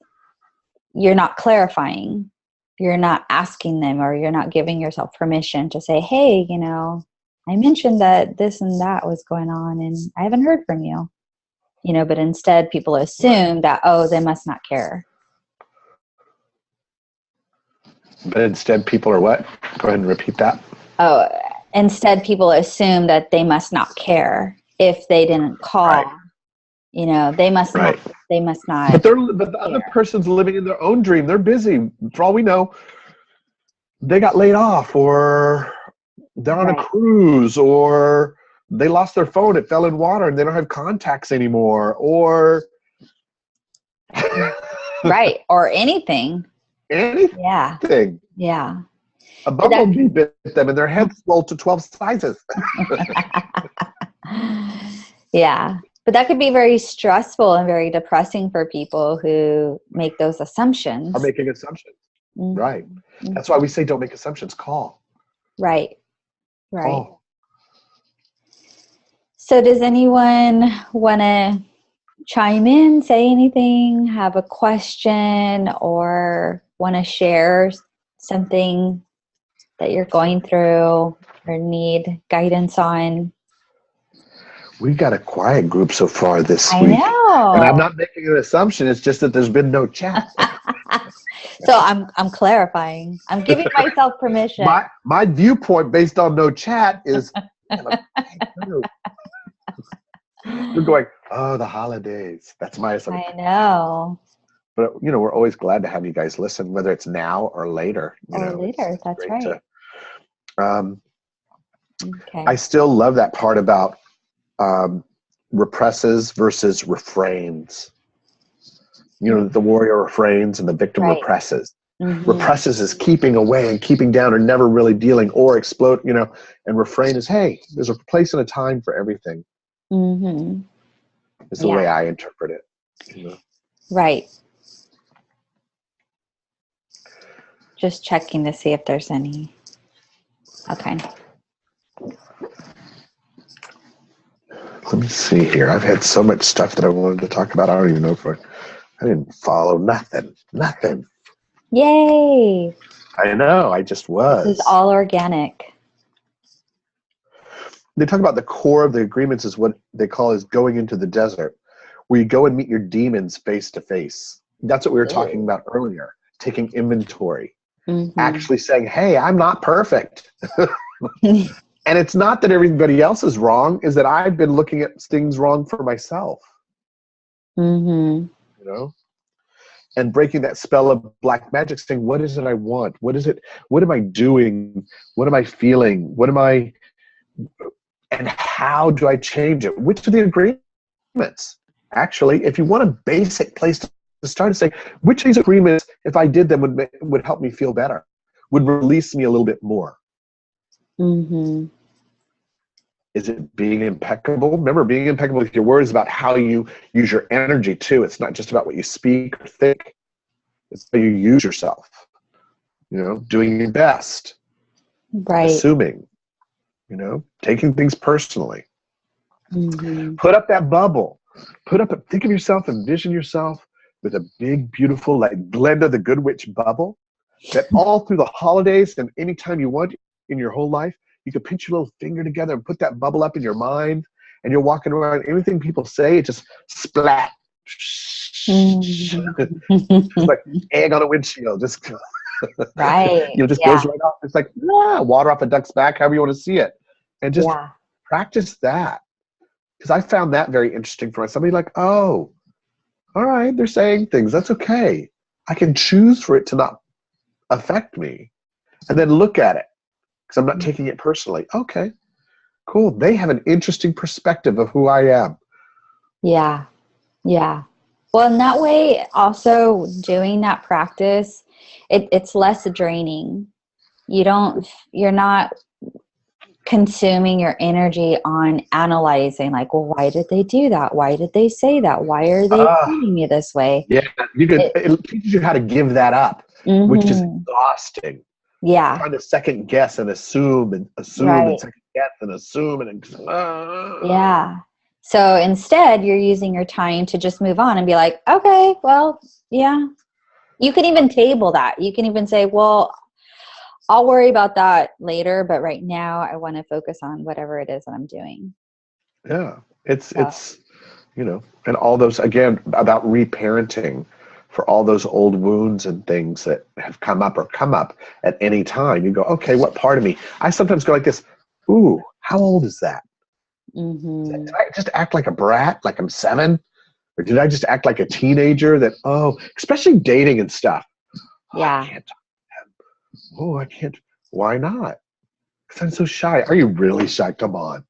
you're not clarifying. You're not asking them, or you're not giving yourself permission to say, hey, I mentioned that this and that was going on and I haven't heard from you. But instead people assume that, oh, they must not care. But instead people are what? Go ahead and repeat that. Oh, instead people assume that they must not care if they didn't call. Right. They must not. They must not. But the other person's living in their own dream. They're busy. For all we know, they got laid off, or they're on a cruise, or they lost their phone. It fell in water, and they don't have contacts anymore, or right, or anything. Anything. Yeah. A bumblebee bit them, and their head swelled to 12 sizes. Yeah. But that could be very stressful and very depressing for people who make those assumptions. Are making assumptions. Mm-hmm. Right. That's why we say don't make assumptions. Call. Right. Right. Call. So does anyone want to chime in, say anything, have a question, or want to share something that you're going through or need guidance on? We've got a quiet group so far this I week. know. And I'm not making an assumption. It's just that there's been no chat. So I'm clarifying. I'm giving myself permission. My viewpoint based on no chat is we're going, oh, the holidays. That's my assumption. I know. But, we're always glad to have you guys listen, whether it's now or later. Later, that's right. Okay. I still love that part about represses versus refrains. The warrior refrains and the victim represses. Mm-hmm. Represses is keeping away and keeping down or never really dealing or explode, and refrain is, hey, there's a place and a time for everything. Mm-hmm. Is the way I interpret it. Right. Just checking to see if there's any. Okay. Let me see here. I've had so much stuff that I wanted to talk about. I don't even know if I didn't follow nothing. Yay. I know. I just was. This is all organic. They talk about the core of the agreements is what they call is going into the desert, where you go and meet your demons face to face. That's what we were talking about earlier, taking inventory, actually saying, hey, I'm not perfect. And it's not that everybody else is wrong, is that I've been looking at things wrong for myself. And breaking that spell of black magic, saying, what is it I want? What is it? What am I doing? What am I feeling? And how do I change it? Which are the agreements? Actually, if you want a basic place to start, to say, which of these agreements, if I did them, would help me feel better, would release me a little bit more? Is it being impeccable? Remember, being impeccable with your words about how you use your energy too. It's not just about what you speak or think. It's how you use yourself. Doing your best. Right. Assuming. Taking things personally. Put up that bubble. Think of yourself, envision yourself with a big, beautiful, like Glenda the Good Witch bubble that all through the holidays and anytime you want in your whole life, you could pinch your little finger together and put that bubble up in your mind, and you're walking around. Anything people say, it just splat. Just like egg on a windshield. Just right. Just goes right off. It's like water off a duck's back, however you want to see it. And just practice that. Because I found that very interesting for somebody like, oh, all right, they're saying things. That's okay. I can choose for it to not affect me. And then look at it. Because I'm not taking it personally. Okay, cool. They have an interesting perspective of who I am. Yeah. Yeah. Well, in that way, also doing that practice, it's less draining. You're not consuming your energy on analyzing, like, well, why did they do that? Why did they say that? Why are they treating me this way? Yeah, it teaches you how to give that up, which is exhausting. Yeah. Trying to second guess and assume and second guess and assume and yeah. So instead, you're using your time to just move on and be like, okay, well, yeah. You can even table that. You can even say, well, I'll worry about that later, but right now I want to focus on whatever it is that I'm doing. Yeah. It's and all those, again, about reparenting for all those old wounds and things that have come up at any time. You go, okay, what part of me? I sometimes go like this, ooh, how old is that? Did I just act like a brat, like I'm 7? Or did I just act like a teenager that, especially dating and stuff. Yeah. I can't talk to them. I can't. Why not? Because I'm so shy. Are you really shy? Come on.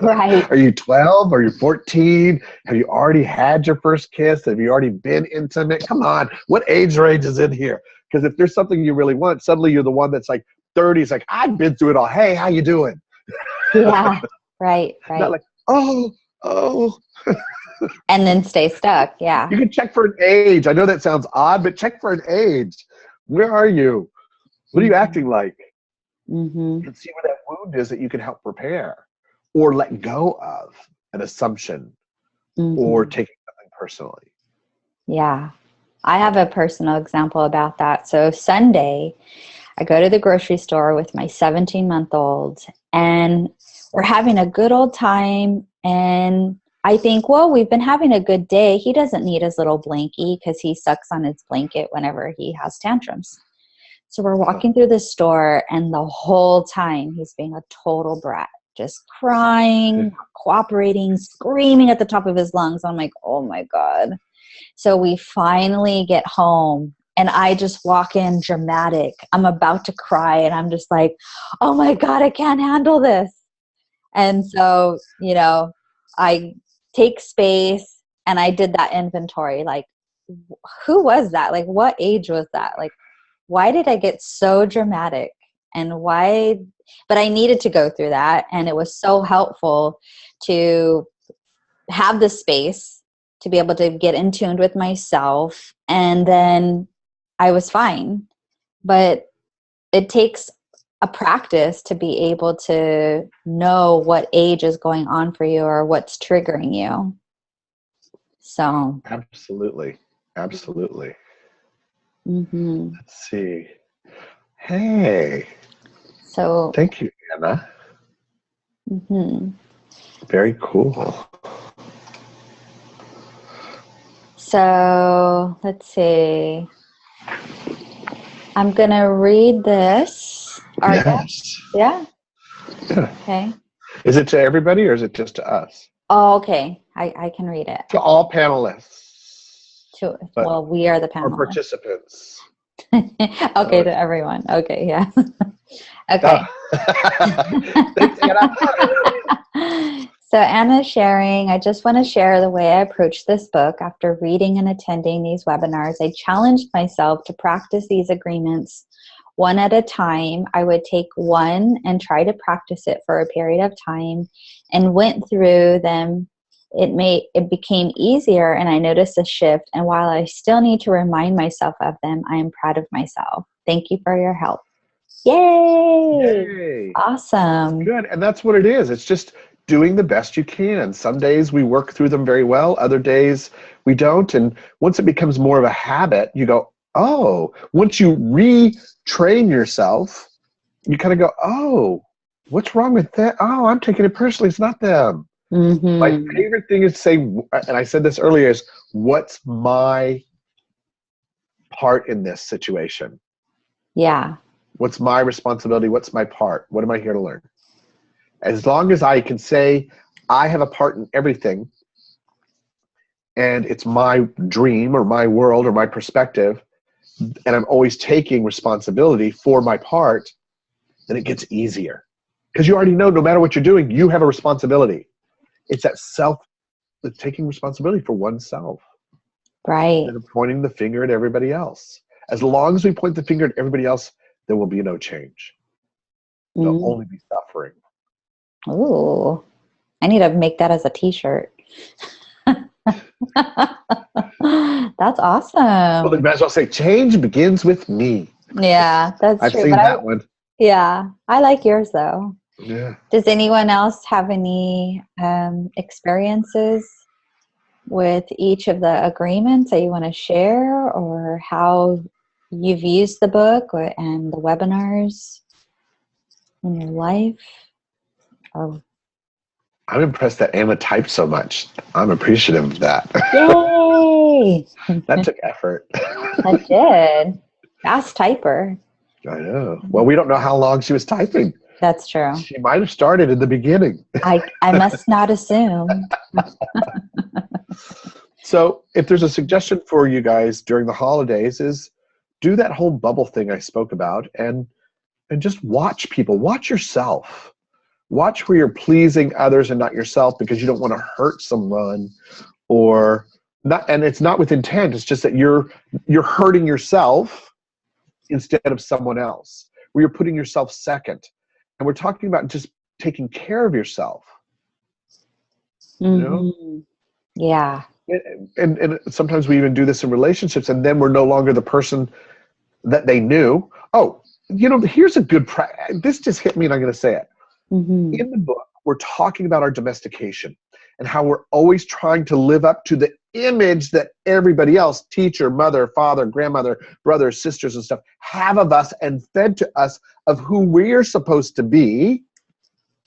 Right. Are you 12? Are you 14? Have you already had your first kiss? Have you already been intimate? Come on. What age range is in here? Because if there's something you really want, suddenly you're the one that's like 30. It's like, I've been through it all. Hey, how you doing? Yeah. Right. Not like, oh, oh. And then stay stuck. Yeah. You can check for an age. I know that sounds odd, but check for an age. Where are you? What are you acting like? Mm-hmm. And see where that wound is that you can help repair or let go of an assumption or Mm-hmm. taking something personally. Yeah. I have a personal example about that. So Sunday, I go to the grocery store with my 17-month-old, and we're having a good old time. And I think, well, we've been having a good day. He doesn't need his little blankie because he sucks on his blanket whenever he has tantrums. So we're walking through the store, and the whole time he's being a total brat, just crying, not cooperating, screaming at the top of his lungs. I'm like, oh my God. So we finally get home, and I just walk in dramatic. I'm about to cry, and I'm just like, oh my God, I can't handle this. And so, I take space, and I did that inventory. Like, who was that? Like, what age was that? Like, why did I get so dramatic? And why? But I needed to go through that. And it was so helpful to have the space to be able to get in tune with myself. And then I was fine. But it takes a practice to be able to know what age is going on for you or what's triggering you. So. Absolutely. Absolutely. Mm-hmm. Let's see. Hey. So. Thank you, Anna. Mm-hmm. Very cool. So let's see. I'm going to read this. Yes. Yeah? Yeah. Okay. Is it to everybody or is it just to us? Oh, okay. I can read it. To all panelists. Well, we are the Or panelists. participants. Okay, to everyone. Okay, yeah. Okay. Thanks, Anna. So Anna's sharing, I just want to share the way I approached this book. After reading and attending these webinars, I challenged myself to practice these agreements one at a time. I would take one and try to practice it for a period of time and went through them. It became easier, and I noticed a shift. And while I still need to remind myself of them, I am proud of myself. Thank you for your help. Yay! Yay. Awesome. Good. And that's what it is. It's just doing the best you can. Some days we work through them very well. Other days we don't. And once it becomes more of a habit, you go, oh, once you retrain yourself, you kind of go, oh, what's wrong with that? Oh, I'm taking it personally. It's not them. Mm-hmm. My favorite thing is to say, and I said this earlier, is what's my part in this situation? Yeah. What's my responsibility? What's my part? What am I here to learn? As long as I can say I have a part in everything and it's my dream or my world or my perspective, and I'm always taking responsibility for my part, then it gets easier. Because you already know no matter what you're doing, you have a responsibility. It's that taking responsibility for oneself. Right. And pointing the finger at everybody else. As long as we point the finger at everybody else, there will be no change. There'll only be suffering. Ooh, I need to make that as a t-shirt. That's awesome. Well, then you might as well say, change begins with me. Yeah, that's I've true. seen that one. Yeah, I like yours though. Yeah. Does anyone else have any experiences with each of the agreements that you want to share, or how you've used the book and the webinars in your life? Or I'm impressed that Emma typed so much. I'm appreciative of that. yay! That took effort. That did. Fast typer. I know. Well, we don't know how long she was typing. That's true. She might have started in the beginning. I must not assume. So if there's a suggestion for you guys during the holidays is do that whole bubble thing I spoke about and just watch people. Watch yourself. Watch where you're pleasing others and not yourself because you don't want to hurt someone or not. And it's not with intent. It's just that you're hurting yourself instead of someone else, where you're putting yourself second. And we're talking about just taking care of yourself. you know? Mm-hmm. Yeah. And sometimes we even do this in relationships, and then we're no longer the person that they knew. Oh, here's a good this just hit me, and I'm going to say it. Mm-hmm. In the book, we're talking about our domestication and how we're always trying to live up to the image that everybody else, teacher, mother, father, grandmother, brothers, sisters, and stuff, have of us and fed to us of who we're supposed to be.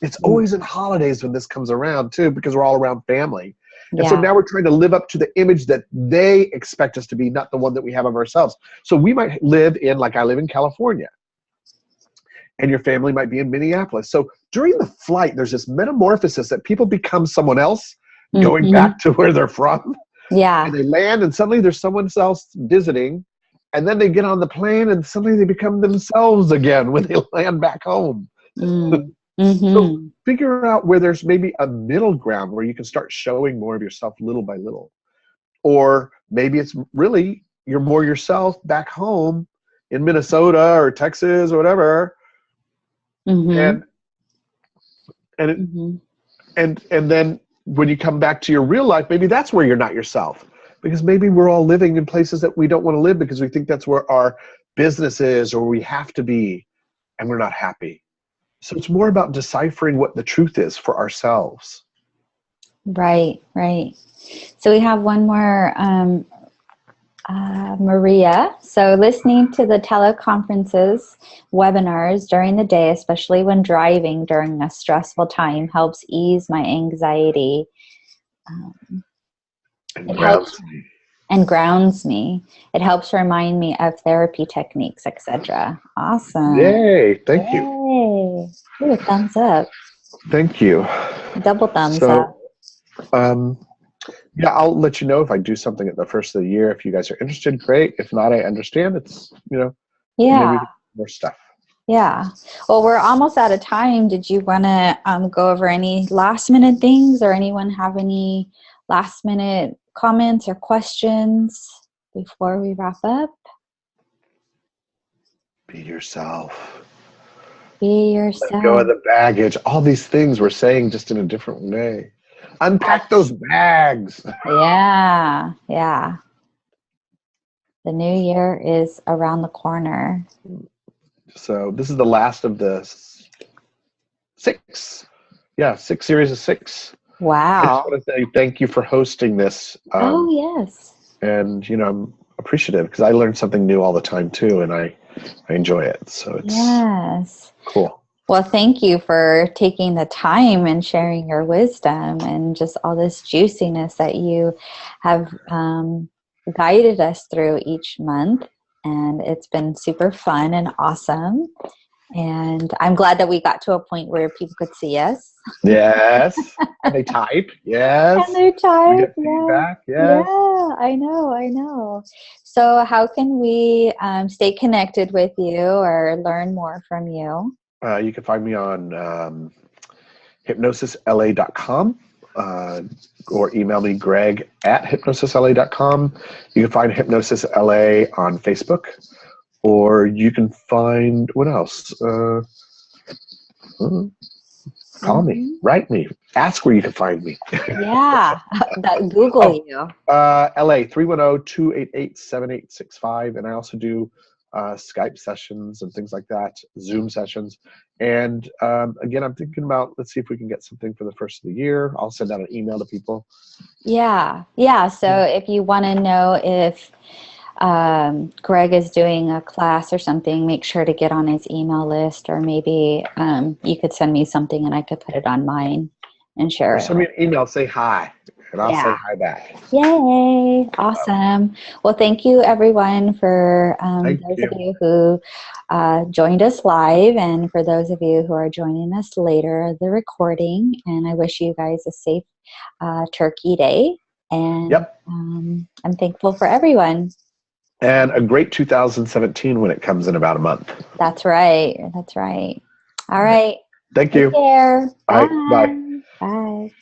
It's always in holidays when this comes around too, because we're all around family. And so Yeah. now we're trying to live up to the image that they expect us to be, not the one that we have of ourselves. So we might live in, like I live in California, and your family might be in Minneapolis. So during the flight, there's this metamorphosis that people become someone else, going Mm-hmm. back to where they're from. Yeah. And they land, and suddenly there's someone else visiting. And then they get on the plane, and suddenly they become themselves again when they land back home. So Mm-hmm. figure out where there's maybe a middle ground where you can start showing more of yourself little by little. Or maybe it's really you're more yourself back home in Minnesota or Texas or whatever. Mm-hmm. And then when you come back to your real life, maybe that's where you're not yourself. Because maybe we're all living in places that we don't want to live because we think that's where our business is or we have to be, and we're not happy. So it's more about deciphering what the truth is for ourselves. Right. So we have one more, Maria. So listening to the teleconferences, webinars during the day, especially when driving during a stressful time, helps ease my anxiety. And It grounds helps me. and grounds me. It helps remind me of therapy techniques, etc. Awesome. Yay. Thank you. Yay. Ooh, thumbs up. Thank you. Double thumbs up. Yeah, I'll let you know if I do something at the first of the year. If you guys are interested, great. If not, I understand. It's, Yeah. maybe more stuff. Yeah. Well, we're almost out of time. Did you want to go over any last minute things, or anyone have any last minute comments or questions before we wrap up? Be yourself. Be yourself. Let go of the baggage. All these things we're saying just in a different way. Unpack those bags. Yeah. The new year is around the corner. So this is the last of the 6. Yeah, 6 series of 6. Wow. I just want to say thank you for hosting this. Oh, yes. And, I'm appreciative because I learn something new all the time too, and I enjoy it. So it's cool. Well, thank you for taking the time and sharing your wisdom and just all this juiciness that you have guided us through each month. And it's been super fun and awesome. And I'm glad that we got to a point where people could see us. Yes. And they type. Yes. And they type. We get feedback. Yes. Yeah, I know. So how can we stay connected with you or learn more from you? You can find me on hypnosisla.com or email me, greg@hypnosisla.com. You can find Hypnosis LA on Facebook, or you can find, what else? Call me, write me, ask where you can find me. Yeah, that Google you. LA 310-288-7865, and I also do Skype sessions and things like that, Zoom sessions. And again, I'm thinking about, let's see if we can get something for the first of the year. I'll send out an email to people. Yeah. So if you want to know if Greg is doing a class or something, make sure to get on his email list, or maybe you could send me something and I could put it on mine and share it. Send me an email, say hi, and I'll say hi back. Yay. Awesome. Well, thank you everyone for those of you who joined us live, and for those of you who are joining us later, the recording. And I wish you guys a safe Turkey Day. And I'm thankful for everyone. And a great 2017 when it comes in about a month. That's right. All right. Thank you. Take care. Bye. Bye. Bye. Bye.